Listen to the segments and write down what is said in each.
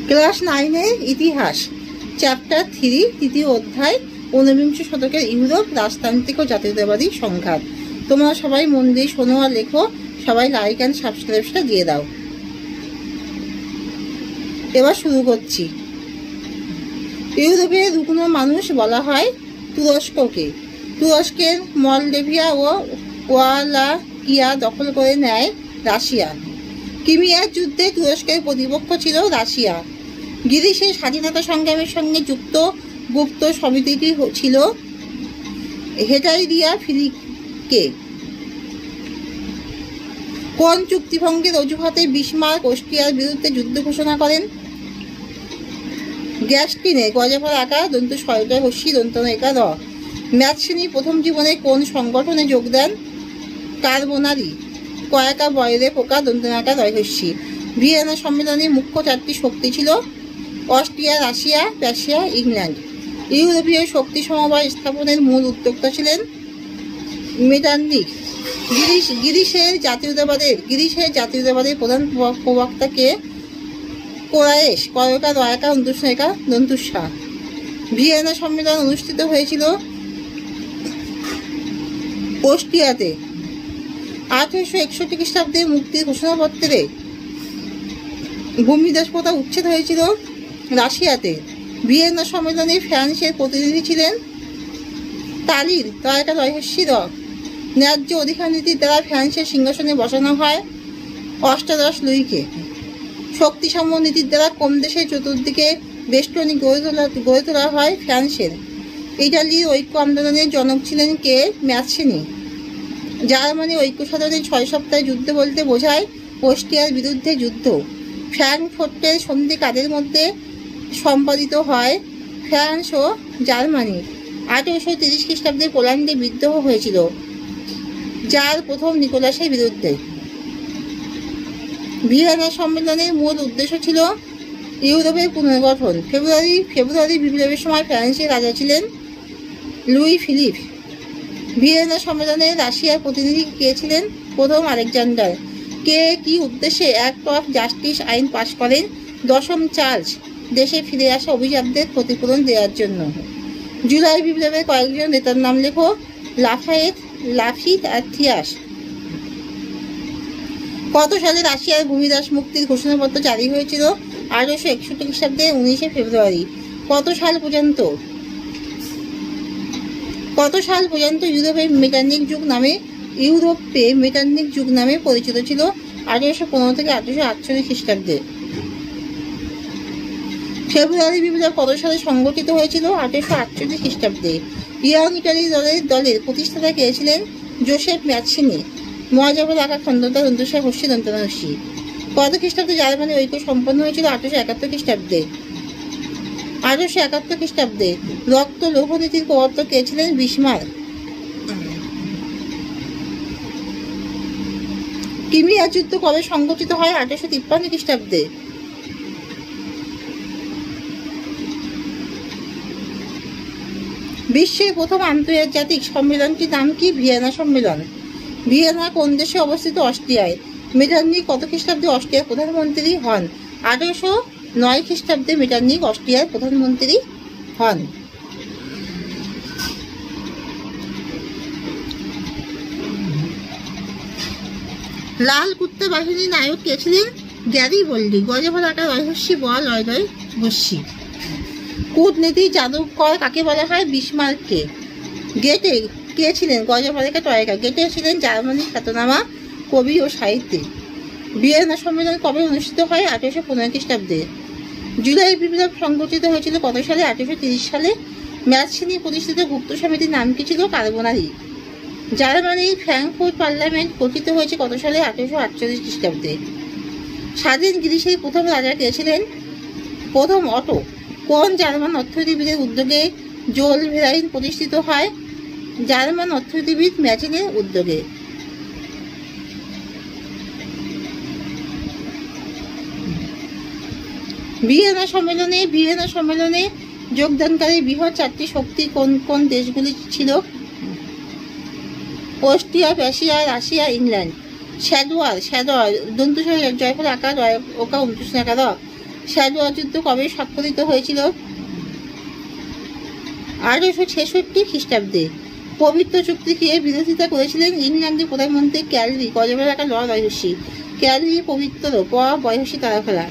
Class 9-এর ইতিহাস, chapter 3, তৃতীয় অধ্যায়, ঊনবিংশ শতকের ইউরোপ, রাজতান্ত্রিক ও জাতীয়তাবাদী সংঘাত। তোমরা সবাই মন দিয়ে শোনো আর লেখো। সবাই লাইক অ্যান্ড সাবস্ক্রাইবটা দিয়ে দাও। এবার শুরু করছি। ইউরোপের রুগ্ন মানুষ বলা হয় তুরস্ককে। তুরস্কের মলডেভিয়া ও ওয়ালাকিয়া দখল করে নেয় রাশিয়া। ক্রিমিয়ার যুদ্ধে তুরস্কের প্রতিপক্ষ ছিল রাশিয়া। গ্রিসের স্বাধীনতা সংগ্রামের সঙ্গে যুক্ত গুপ্ত সমিতিটি ছিল হেটাইরিয়া ফিলিকে। কোন চুক্তিভঙ্গের অজুহাতে বিসমার্ক অস্ট্রিয়ার বিরুদ্ধে যুদ্ধ ঘোষণা করেন? গ্যাস্টিনে গজাফর আঁকা দন্ত শয়টা হস্যি দন্ত একা র। ম্যাথসিনি প্রথম জীবনে কোন সংগঠনে যোগ দেন? কার্বোনারি। কয়েকা বয়রে পোকা দন্ত আঁকা রয়হস্যি। ভিয়েনা সম্মেলনে মুখ্য 4টি শক্তি ছিল অস্ট্রিয়া, রাশিয়া, রাশিয়া, ইংল্যান্ড। ইউরোপীয় শক্তি সমবায় স্থাপনের মূল উদ্যোক্তা ছিলেন মেটারনিখ। গ্রিসের জাতীয়তাবাদের প্রধান প্রবক্তাকে কোরায়েশ, কয়কা রয়কা অন্তুষ্ণেকা দন্তুষা। ভিয়েনা সম্মেলন অনুষ্ঠিত হয়েছিল অস্ট্রিয়াতে। 1861 খ্রিস্টাব্দে মুক্তির ঘোষণাপত্রে ভূমিদাস প্রথা উচ্ছেদ হয়েছিল রাশিয়াতে। ভিয়েনা সম্মেলনে ফ্রান্সের প্রতিনিধি ছিলেন তালির তয়কা রয়হস্যি র। ন্যায্য অধিকার নীতির দ্বারা ফ্রান্সের সিংহাসনে বসানো হয় অষ্টাদশ লুইকে। শক্তিসম নীতির দ্বারা কম দেশের চতুর্দিকে বেষ্টনী গড়ে তোলা হয় ফ্রান্সের। ইটালির ঐক্য আন্দোলনের জনক ছিলেন কে? ম্যাথসিনি। জার্মানি ঐক্য সাধনে 6 সপ্তাহের যুদ্ধ বলতে বোঝায় অস্ট্রিয়ার বিরুদ্ধে যুদ্ধ। ফ্র্যাঙ্কফুর্টের সন্ধি কাদের মধ্যে সম্পাদিত হয়? ফ্রান্স ও জার্মানি। 1830 খ্রিস্টাব্দে পোল্যান্ডে বিদ্রোহ হয়েছিল যার প্রথম নিকোলাসের বিরুদ্ধে। ভিয়েনা সম্মেলনের মূল উদ্দেশ্য ছিল ইউরোপের পুনর্গঠন। ফেব্রুয়ারি বিপ্লবের সময় ফ্রান্সের রাজা ছিলেন লুই ফিলিপ। ভিয়েনা সম্মেলনে রাশিয়ার প্রতিনিধি কে ছিলেন? প্রথম আলেকজান্ডার। কে কি উদ্দেশ্যে অ্যাক্ট অফ জাস্টিস আইন পাশ করেন? 10ম চার্লস দেশে ফিরে আসা অভিজাতদের ক্ষতিপূরণ দেওয়ার জন্য। জুলাই বিপ্লবের কয়েকজন নেতার নাম লেখো। লাফায়েত, লাফিত আর থিয়াস। কত সালে রাশিয়ার ভূমিদাস মুক্তির ঘোষণাপত্র জারি হয়েছিল? 1861 খ্রিস্টাব্দে 19 ফেব্রুয়ারি। কত সাল পর্যন্ত ইউরোপে মেটারনিখ যুগ নামে পরিচিত ছিল? 1815 থেকে 1848 খ্রিস্টাব্দে। ফেব্রুয়ারি বিপ্লব কত সালে সংগঠিত হয়েছিল? 1848 খ্রিস্টাব্দে। ইয়ং ইটালি দলের প্রতিষ্ঠাতা কে ছিলেন? জোসেফ ম্যাথসিনি। মজাফর আঁকা খন্দতা দন্তস্বর হস্যি দন্তনাহস্যি। কত খ্রিস্টাব্দে জার্মানি ঐক্য সম্পন্ন হয়েছিল? 1871 খ্রিস্টাব্দে। 1871 খ্রিস্টাব্দে রক্ত লৌহ নীতির প্রবর্তক কে ছিলেন? বিসমার্ক। ক্রিমিয়ার যুদ্ধ কবে সংঘটিত হয়? 1853 খ্রিস্টাব্দে। বিশ্বের প্রথম আন্তর্জাতিক সম্মেলনটির নাম কি? ভিয়েনা সম্মেলন। ভিয়েনা কোন দেশে অবস্থিত? অস্ট্রিয়ায়। মেটারনিখ কত খ্রিস্টাব্দে অস্ট্রিয়ার প্রধানমন্ত্রী হন? 1809 খ্রিস্টাব্দে মেটারনিখ অস্ট্রিয়ার প্রধানমন্ত্রী হন। লাল কুত্তা বাহিনীর নায়ক কে ছিলেন? গ্যারিবল্ডি। গজাফর আঁকা রয়হস্যি ব লয় লয় হস্যি। কূটনীতি জাদুকর কাকে বলা হয়? বিসমার্ককে। গেটে কে ছিলেন? গজাফর আঁকা টয়কা। গেটে ছিলেন জার্মানির খ্যাতনামা কবি ও সাহিত্যিক। ভিয়েনা সম্মেলন কবে অনুষ্ঠিত হয়? 1815 খ্রিস্টাব্দে। জুলাই বিপ্লব সংগঠিত হয়েছিল কত সালে? 1830 সালে। ম্যাথসিনি প্রতিষ্ঠিত গুপ্ত সমিতির নাম কি ছিল? কার্বোনারি। জার্মানির ফ্র্যাঙ্কফুর্ট পার্লামেন্ট গঠিত হয়েছে কত সালে? 1848 খ্রিস্টাব্দে। স্বাধীন গ্রিসের প্রথম রাজা কে ছিলেন? প্রথম অটো। কোন জার্মান অর্থনীতিবিদের উদ্যোগে জোল ভেরাইন প্রতিষ্ঠিত হয়? জার্মান অর্থনীতিবিদ ম্যাচিনের উদ্যোগে। ভিয়েনা সম্মেলনে যোগদানকারী বৃহৎ 4টি শক্তি কোন কোন দেশগুলি ছিল? Austria, Russia, England. শ্যাদোয়ার দন্তুস্বর জয়ফল আকার ওকা 29 আকার। সাজোয়া যুদ্ধ কবে সংঘটিত হয়েছিল? 1866 খ্রিস্টাব্দে। পবিত্র চুক্তিকে বিরোধিতা করেছিলেন ইংল্যান্ডের প্রধানমন্ত্রী ক্যালভি। গজেভরা রাখা লর্ড বয়সী। ক্যালভি পবিত্র বয়সী তারকারা।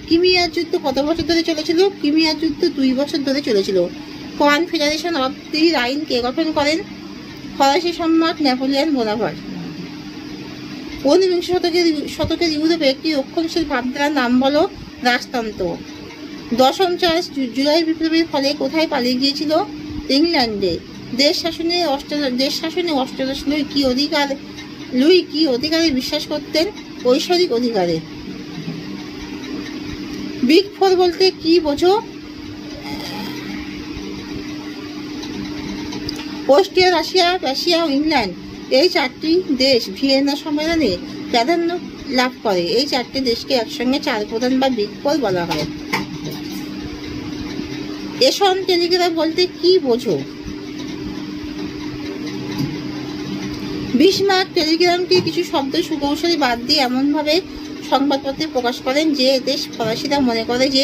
কিমিয়ার যুদ্ধ কত বছর ধরে চলেছিল? কিমিয়ার যুদ্ধ 2 বছর ধরে চলেছিল। কনফেডারেশন অফ দি রাইন কে গঠন করেন? ফরাসি সম্রাট নেপোলিয়ন বোনাপার্ট। 19বিংশ শতকের ইউরোপে একটি রক্ষণশীল ভাবধারার নাম বলো। রাজতন্ত্র। দশম চার্লস জুলাই বিপ্লবের ফলে কোথায় পালিয়ে গিয়েছিল? ইংল্যান্ডে। দেশ শাসনে অষ্টাদশ লুই কি অধিকারে বিশ্বাস করতেন? ঐশ্বরিক অধিকারে। বিগ ফোর বলতে কি বোঝো? অস্ট্রিয়া, রাশিয়া ও ইংল্যান্ড এই 4টি দেশ ভিয়েনা সম্মেলনে প্রাধান্য লাভ করে। এই 4টি দেশকে একসঙ্গে 4 প্রধান বা বিগ ফোর বলা হয়। এশন টেলিগ্রাফ বলতে কি বোঝো? বিসমার্ক টেলিগ্রামটি কিছু শব্দ সুকৌশলী বাদ দিয়ে এমনভাবে সংবাদপত্রে প্রকাশ করেন যে দেশ ফরাসিরা মনে করে যে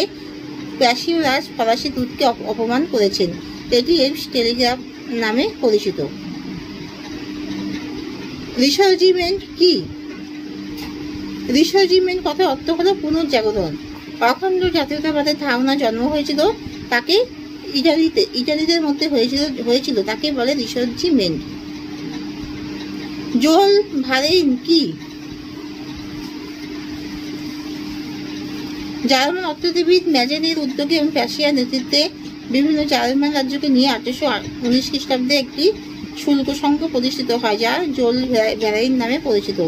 প্যাসীয় রাজ ফরাসি দূতকে অপমান করেছেন। এটি এমস টেলিগ্রাফ নামে পরিচিত। রিসার্জিমেন্ট কি? রিসার্জিমেন্ট কথার অর্থ হলো পুনর্জাগরণ। অখণ্ড জাতীয়তাবাদের ধারণা জন্ম হয়েছিল তাকে ইটালিদের মধ্যে হয়েছিল তাকে বলে রিসার্জিমেন্ট। জোল ভারেইন কি? জার্মান অর্থনীতিবিদ ম্যাজেনের উদ্যোগে এবং প্যাসিয়ার নেতৃত্বে বিভিন্ন জার্মান রাজ্যকে নিয়ে 1819 খ্রিস্টাব্দে একটি শুল্ক সংঘ প্রতিষ্ঠিত হয় যা জোল ভ্যারাইন নামে পরিচিত।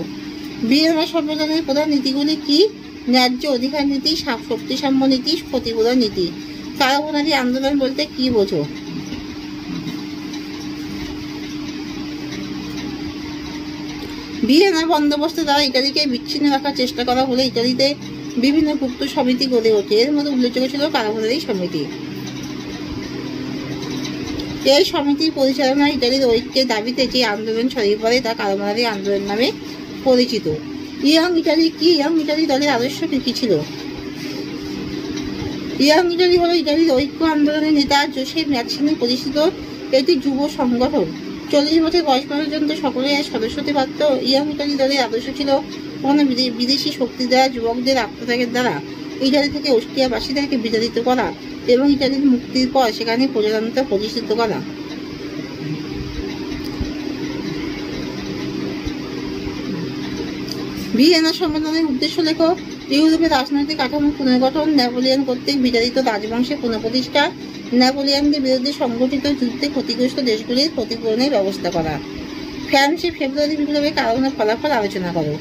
ভিয়েনা সম্মেলনের প্রধান নীতিগুলি কি? ন্যায্য অধিকার নীতি, শক্তি সাম্য নীতি, ক্ষতিপূরণ নীতি। কারাবরণী আন্দোলন বলতে কি বোঝো? ভিয়েনা বন্দোবস্ত দ্বারা ইটালিকে বিচ্ছিন্ন রাখার চেষ্টা করা হলে ইটালিতে বিভিন্ন গুপ্ত সমিতি গড়ে ওঠে। এর মধ্যে উল্লেখযোগ্য ছিল কারাবরণী সমিতি। এই সমিতির পরিচালনা ইটালির ঐক্যের দাবিতে যে আন্দোলন ছড়িয়ে পড়ে তা কারাবরণী আন্দোলন নামে পরিচিত। ইয়াং ইটালি কি? ইয়াং ইটালি দলের আদর্শ কি ছিল? ইয়াং ইটালি হল ইটালির ঐক্য আন্দোলনের নেতা জোসেফ ম্যাৎসিনি প্রতিষ্ঠিত একটি যুব সংগঠন। 40 বছর বয়স পর্যন্ত সকলে সদস্য হতে পারত। ইয়াং ইটালি দলের আদর্শ ছিল কোনো বিদেশি শক্তি দ্বারা যুবকদের আত্মত্যাগের দ্বারা ইটালি থেকে অস্ট্রিয়াবাসীদেরকে বিতাড়িত করা এবং ইটালির মুক্তির পর সেখানে প্রজাতন্ত্র প্রতিষ্ঠিত করা। ভিয়েনা সম্মেলনের উদ্দেশ্য লেখো। ইউরোপের রাজনৈতিক কাঠামো পুনর্গঠন, নেপোলিয়ন কর্তৃক বিতাড়িত রাজবংশের পুনঃপ্রতিষ্ঠা, নেপোলিয়নদের বিরুদ্ধে সংগঠিত যুদ্ধে ক্ষতিগ্রস্ত দেশগুলির ক্ষতিপূরণের ব্যবস্থা করা। ফ্রান্সে ফেব্রুয়ারি বিপ্লবের কারণ ও ফলাফল আলোচনা করো।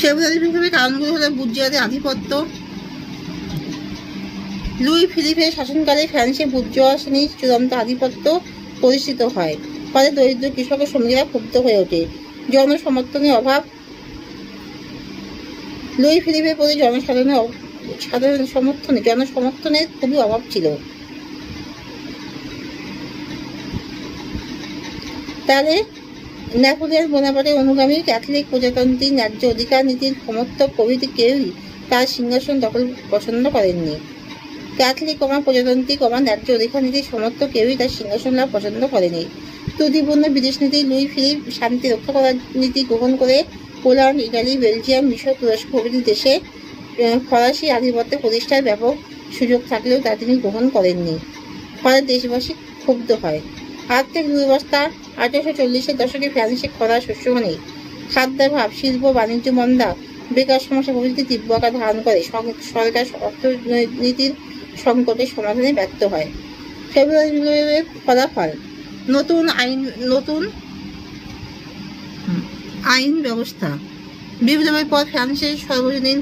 ফেব্রুয়ারি বিপ্লবের কারণগুলো হলো বুর্জোয়াদের আধিপত্য। লুই ফিলিপের শাসনকালে ফ্রান্সে বুর্জোয়া শ্রেণীর চূড়ান্ত আধিপত্য প্রতিষ্ঠিত হয়। ফলে দরিদ্র কৃষক ও শ্রমিকরা ক্ষুব্ধ হয়ে ওঠে। জনসমর্থনের অভাব। লুই ফিলিপের প্রতি জনসমর্থনের খুবই অভাব ছিল। তাহলে নেপোলিয়ন বোনাপার্টের অনুগামী ক্যাথলিক প্রজাতন্ত্রী ন্যায্য অধিকার নীতির সমর্থক প্রভৃতি কেউই তার সিংহাসন দখল পছন্দ করেননি। ক্যাথলিক প্রজাতন্ত্রী ন্যায্য অধিকার নীতির সমর্থক কেউই তার সিংহাসন লাভ পছন্দ করেনি। ত্রুটিপূর্ণ বিদেশ নীতি। লুই ফিলিপ শান্তি রক্ষা করার নীতি গ্রহণ করে পোল্যান্ড, ইটালি, বেলজিয়াম, মিশর, তুরস্ক প্রভৃতি দেশে ফরাসি আধিপত্য প্রতিষ্ঠার ব্যাপক সুযোগ থাকলেও তা তিনি গ্রহণ করেননি। ফলে দেশবাসী ক্ষুব্ধ হয়। আর্থিক দুরবস্থা। 1840-এর দশকে ফ্রান্সে খরা, শস্যহানি, খাদ্যাভাব, শিল্প বাণিজ্য মন্দা, বেকার সমস্যা প্রভৃতি তীব্র আকার ধারণ করে। সরকার অর্থনীতির সংকটের সমাধানে ব্যর্থ হয়। ফেব্রুয়ারি বিপ্লবের ফলাফল। নতুন আইন ব্যবস্থা। বিপ্লবের পর ফ্রান্সের সর্বজনীন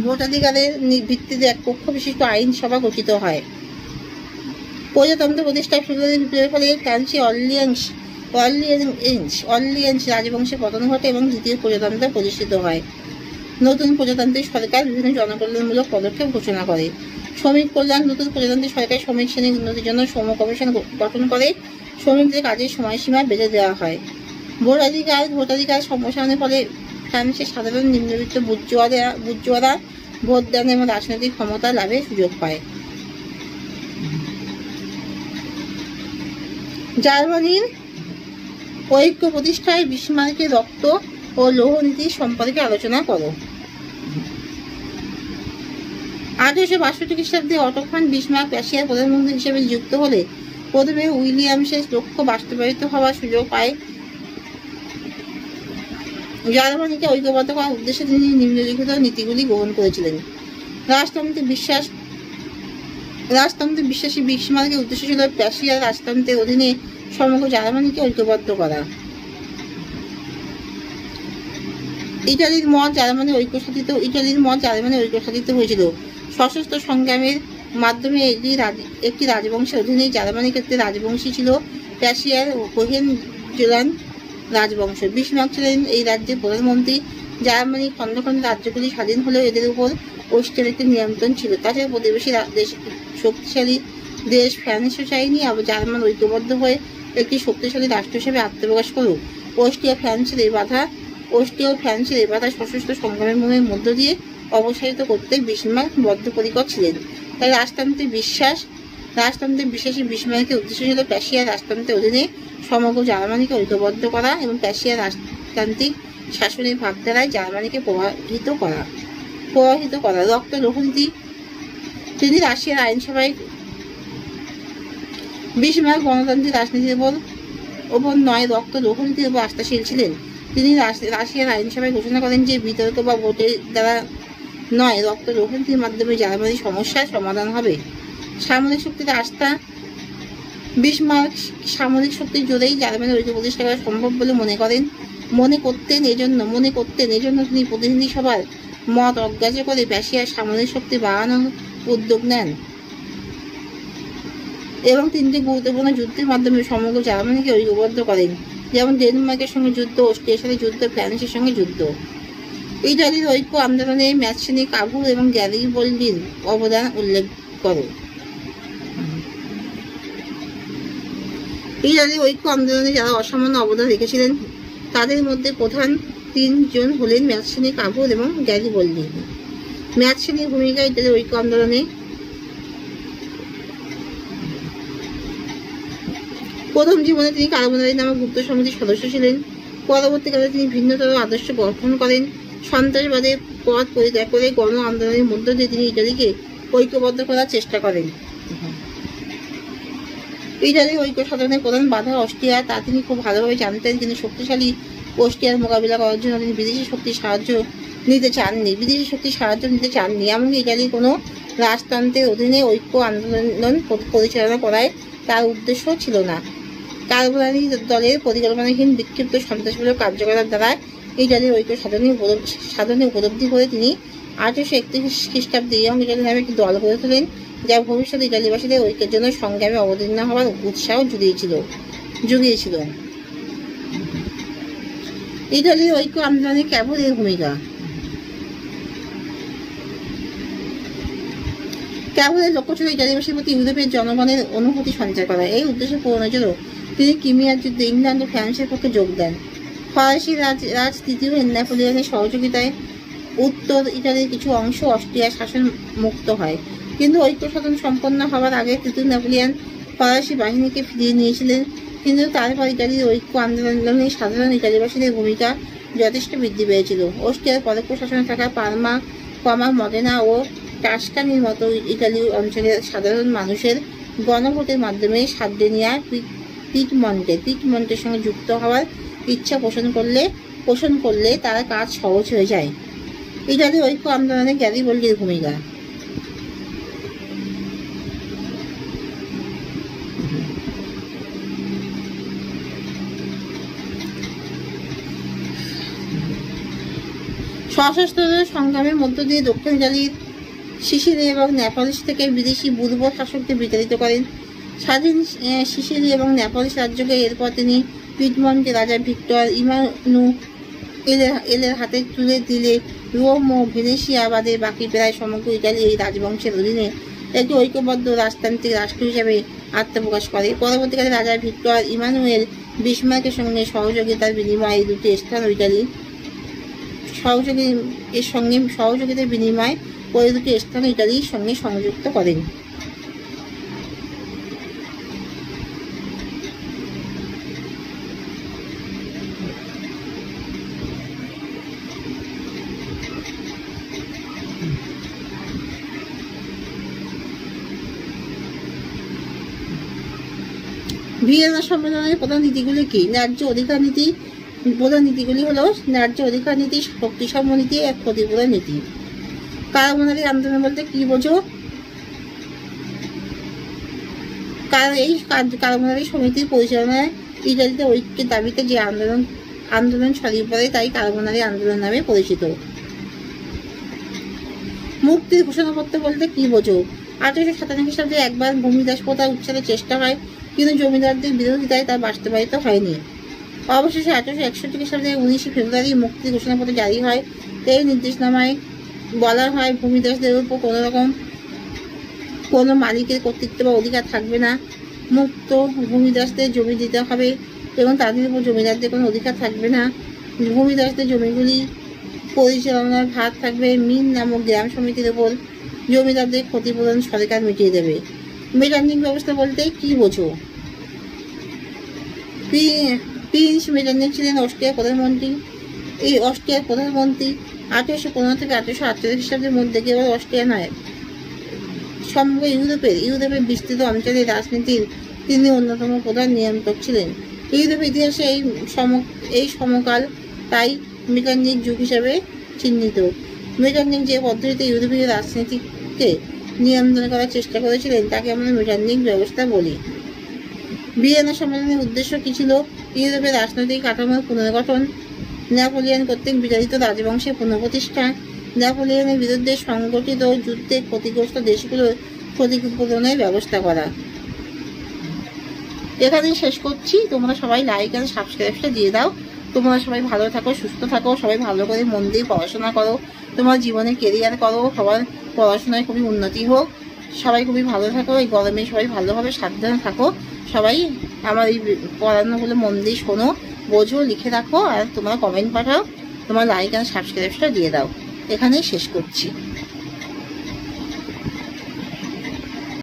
ভোটাধিকারের ভিত্তিতে এক কক্ষ বিশিষ্ট আইনসভা গঠিত হয়। প্রজাতন্ত্র প্রতিষ্ঠা। ফেব্রুয়ারি বিপ্লবের ফলে ফ্রান্সে অর্লিয়েন্স রাজবংশের পতন ঘটে এবং দ্বিতীয় প্রজাতন্ত্র প্রতিষ্ঠিত হয়। নতুন প্রজাতান্ত্রিক সরকার বিভিন্ন জনকল্যাণমূলক পদক্ষেপ ঘোষণা করে। শ্রমিক কল্যাণ। নতুন প্রজাতান্ত্রিক সরকার শ্রমিক শ্রেণীর উন্নতির জন্য শ্রম কমিশন গঠন করে। শ্রমিকদের কাজের সময়সীমা বেঁধে দেওয়া হয়। ভোটাধিকার সম্প্রসারণের ফলে ফ্রান্সের সাধারণ নিম্নবিত্ত বুর্জোয়ারা ভোটদান এবং রাজনৈতিক ক্ষমতা লাভের সুযোগ পায়। জার্মানির ঐক্য প্রতিষ্ঠায় বিসমার্কের রক্ত ও লৌহ নীতি সম্পর্কে আলোচনা করো। 1862 খ্রিস্টাব্দে অটো ফন বিসমার্ক রাশিয়ার প্রধানমন্ত্রী হিসেবে নিযুক্ত হলে প্রথমে উইলিয়ামসের লক্ষ্য বাস্তবায়িত হওয়ার সুযোগ পায়। জার্মানিকে ঐক্যবদ্ধ করার উদ্দেশ্যে তিনি নিম্নলিখিত নীতিগুলি গ্রহণ করেছিলেন। রাজতন্ত্রে বিশ্বাসী বিসমার্কের উদ্দেশ্য ছিল রাশিয়ার রাজতন্ত্রের অধীনে সমগ্র জার্মানিকে ঐক্যবদ্ধ করা। ইটালির মত জার্মানি ঐক্য সাধিত হয়েছিল। সশস্ত্র সংগ্রামের মাধ্যমে একটি রাজবংশের অধীনে জার্মানির ক্ষেত্রে রাজবংশী ছিল রাশিয়ার হোহেনজোলান রাজবংশ। বিসমার্ক ছিলেন এই রাজ্যের প্রধানমন্ত্রী। জার্মানি খণ্ড খণ্ড রাজ্যগুলি স্বাধীন হলেও এদের উপর অস্ট্রিয়ার একটি নিয়ন্ত্রণ ছিল। তাছাড়া প্রতিবেশী শক্তিশালী দেশ ফ্রান্সও চায়নি জার্মান ঐক্যবদ্ধ হয়ে একটি শক্তিশালী রাষ্ট্র হিসেবে আত্মপ্রকাশ করুক। অস্ট্রিয়া ও ফ্রান্সের এই বাধা সশস্ত্র সংগ্রামের মধ্য দিয়ে অবসারিত করতে বিসমার্ক বদ্ধপরিকর ছিলেন। তাই রাজতন্ত্রে বিশ্বাসী বিসমার্কের উদ্দেশ্য ছিল রাশিয়ার রাজতন্ত্রের অধীনে সমগ্র জার্মানিকে ঐক্যবদ্ধ করা এবং রাশিয়ার রাজতান্ত্রিক শাসনের ভাবধারায় জার্মানিকে প্রভাবিত করা। রক্ত লৌহনীতি তিনি রাশিয়ার আইনসভায় বিসমার্ক গণতান্ত্রিক রাজনীতির ওপর নয় রক্ত লৌহনীতির উপর আস্থাশীল ছিলেন। তিনি রাশিয়ার আইনসভায় ঘোষণা করেন যে বিতর্ক বা ভোটের দ্বারা নয় রক্ত লৌহনীতির মাধ্যমে জার্মানির সমস্যার সমাধান হবে। সামরিক শক্তিতে আস্থা বিসমার্ক সামরিক শক্তির জোরেই জার্মানির ঐক্য প্রতিষ্ঠা করা সম্ভব বলে মনে করতেন। এজন্য তিনি প্রতিনিধি সভার মত অগ্রাহ্য করে রাশিয়ার সামরিক শক্তি বাড়ানোর উদ্যোগ নেন এবং 3টি গুরুত্বপূর্ণ যুদ্ধের মাধ্যমে সমগ্র জার্মানিকে ঐক্যবদ্ধ করেন, যেমন ডেনমার্কের সঙ্গে যুদ্ধ, অস্ট্রিয়ার সাথে যুদ্ধ, ফ্রান্সের সঙ্গে যুদ্ধ। ইটালির ঐক্য আন্দোলনে ম্যাচেনি, কাভুর এবং গ্যারিবল্ডির অবদান উল্লেখ করো। ইটালির ঐক্য আন্দোলনে যারা অসামান্য অবদান রেখেছিলেন তাদের মধ্যে প্রধান 3 জন হলেন ম্যাচেনি, কাভুর এবং গ্যারিবল্ডি। ম্যাচেনির ভূমিকা ইটালির ঐক্য আন্দোলনে প্রথম জীবনে তিনি কার্বোনারি নামক গুপ্ত সমিতির সদস্য ছিলেন। পরবর্তীকালে তিনি ভিন্নতর আদর্শ গঠন করেন। সন্ত্রাসবাদের পথ পরিত্যাগ করে গণ আন্দোলনের মধ্য দিয়ে তিনি ইটালিকে ঐক্যবদ্ধ করার চেষ্টা করেন। ইটালির ঐক্য সাধনের প্রধান বাধা অস্ট্রিয়া, তা তিনি খুব ভালোভাবে জানতেন। তিনি শক্তিশালী অস্ট্রিয়ার মোকাবিলা করার জন্য তিনি বিদেশি শক্তির সাহায্য নিতে চাননি। এমনকি ইটালির কোনো রাজতন্ত্রের অধীনে ঐক্য আন্দোলন পরিচালনা করায় তার উদ্দেশ্য ছিল না। কার্বোনারি দলের পরিকল্পনাহীন বিক্ষিপ্ত সন্ত্রাসমূলক কার্যকলাপ দ্বারা ইটালির ঐক্য সাধনে উপলব্ধি করে তিনি 1831 খ্রিস্টাব্দে ইয়ং ইটালি নামে একটি দল গড়ে তোলেন, যা ভবিষ্যতে ইটালিবাসীদের ঐক্যের জন্য সংগ্রামে অবতীর্ণ হওয়ার উৎসাহ জুগিয়েছিল। ইটালির ঐক্য আন্দোলনে ক্যাভুরের ভূমিকা। ক্যাভুরের লক্ষ্য ছিল ইটালিবাসীর প্রতি ইউরোপের জনগণের অনুভূতি সঞ্চার করা। এই উদ্দেশ্যে পূরণের জন্য তিনি ক্রিমিয়ার যুদ্ধে ইংল্যান্ড ও ফ্রান্সের পক্ষে যোগ দেন। ফরাসি রাজ তৃতীয় নেপোলিয়নের সহযোগিতায় উত্তর ইটালির কিছু অংশ অস্ট্রিয়ার শাসন মুক্ত হয়, কিন্তু ঐক্য সাধন সম্পন্ন হওয়ার আগে তৃতীয় নেপোলিয়ন ফরাসি বাহিনীকে ফিরিয়ে নিয়েছিলেন। কিন্তু তারপর ইটালির ঐক্য আন্দোলনে সাধারণ ইটালিবাসীদের ভূমিকা যথেষ্ট বৃদ্ধি পেয়েছিল। অস্ট্রিয়ার পরোক্ষ শাসনে থাকা পারমা, মডেনা ও টাস্কানির মতো ইটালি অঞ্চলের সাধারণ মানুষের গণভোটের মাধ্যমে সার্ডিনিয়া পিটমন্টের সঙ্গে যুক্ত হওয়ার ইচ্ছা পোষণ করলে তার কাজ সহজ হয়ে যায়। ইটালির ঐক্য আন্দোলনে গ্যারিবল্ডির ভূমিকা। সশস্ত্র সংগ্রামের মধ্য দিয়ে দক্ষিণ ইটালির সিসিলি এবং নেপালিস থেকে বিদেশি বুর্ব শাসকদের বিতাড়িত করেন। স্বাধীন সিসিলি এবং নেপালিস রাজ্যকে এরপর তিনি পিডমন্টের রাজা ভিক্টর ইমানুয়েলের হাতে তুলে দিলে রোম ও ভেনেশিয়া বাদে বাকি প্রায় সমগ্র ইটালি এই রাজবংশের অধীনে একটি ঐক্যবদ্ধ রাজতান্ত্রিক রাষ্ট্র হিসেবে আত্মপ্রকাশ করে। পরবর্তীকালে রাজা ভিক্টর ইমানুয়েল বিসমার্কের সঙ্গে সহযোগিতার বিনিময়ে এই দুটি স্থান ইতালি সহযোগিতার বিনিময়ে ওই দুটি স্থান ইতালির সঙ্গে সংযুক্ত করেন। ভিয়েনা সম্মেলনের প্রধান নীতিগুলি কি? ন্যায্য অধিকার নীতি। প্রধান নীতিগুলি হলো ন্যায্য অধিকার নীতি, শক্তি সমনীতি, এক ক্ষতিপূরণ নীতি। কারাবন্দি আন্দোলন বলতে কি বোঝো? এই কারাবন্দি সমিতির পরিচালনায় ইতালিতে ঐক্যের দাবিতে যে আন্দোলন ছড়িয়ে পড়ে তাই কারাবন্দি আন্দোলন নামে পরিচিত। মুক্তির ঘোষণাপত্র বলতে কি বোঝো? 1897 খ্রিস্টাব্দে একবার ভূমিদাস প্রথা উচ্ছেদের চেষ্টা হয়, কিন্তু জমিদারদের বিরোধিতায় তা বাস্তবায়িত হয়নি। অবশেষে 1861 খ্রিস্টাব্দে 19 ফেব্রুয়ারি মুক্তির ঘোষণাপত্র জারি হয়। এই নির্দেশনামায় বলা হয় ভূমিদাসদের উপর কোনো মালিকের কর্তৃত্ব বা অধিকার থাকবে না। মুক্ত ভূমিদাসদের জমি দিতে হবে এবং তাদের উপর জমিদারদের কোনো অধিকার থাকবে না। ভূমিদাসদের জমিগুলি পরিচালনার ভার থাকবে মিন নামক গ্রাম সমিতির উপর। জমিদারদের ক্ষতিপূরণ সরকার মিটিয়ে দেবে। মেটার্নিক ব্যবস্থা বলতে কি বোঝো? প্রিন্স মেটার্নিক ছিলেন অস্ট্রিয়ার প্রধানমন্ত্রী। এই অস্ট্রিয়ার প্রধানমন্ত্রী 1815 থেকে 1848 খ্রিস্টাব্দের মধ্যে কেবল অস্ট্রিয়া নয়, সমগ্র ইউরোপের বিস্তৃত অঞ্চলের রাজনীতির তিনি অন্যতম প্রধান নিয়ন্ত্রক ছিলেন। ইউরোপের ইতিহাসে এই সমকাল তাই মেটার্নিক যুগ হিসাবে চিহ্নিত। মেটার্নিক যে পদ্ধতিতে ইউরোপীয় রাজনীতিকে নিয়ন্ত্রণ করার চেষ্টা করেছিলেন তাকে আমরা মেটার্নিক ব্যবস্থা বলি। ভিয়েনা সম্মেলনের উদ্দেশ্য কি ছিল? ইউরোপের রাজনৈতিক কাঠামোর পুনর্গঠন, নেপোলিয়ন কর্তৃক বিতাড়িত রাজবংশের পুনঃপ্রতিষ্ঠা, নেপোলিয়নের বিরুদ্ধে সংগঠিত যুদ্ধে ক্ষতিগ্রস্ত দেশগুলোর ক্ষতিপূরণের ব্যবস্থা করা। এখানেই শেষ করছি। তোমরা সবাই লাইক আর সাবস্ক্রাইবটা দিয়ে দাও। তোমরা সবাই ভালো থাকো, সুস্থ থাকো, সবাই ভালো করে মন দিয়ে পড়াশোনা করো, তোমার জীবনে কেরিয়ার করো, সবার পড়াশোনায় খুবই উন্নতি হোক, সবাই খুবই ভালো থাকো। এই গরমে সবাই ভালোভাবে সাবধানে থাকো। সবাই আমার এই পড়ানোগুলো মন দিয়ে শোনো, বোঝো, লিখে রাখো, আর তোমরা কমেন্ট পাঠাও, তোমার লাইক আর সাবস্ক্রাইবটা দিয়ে দাও। এখানেই শেষ করছি।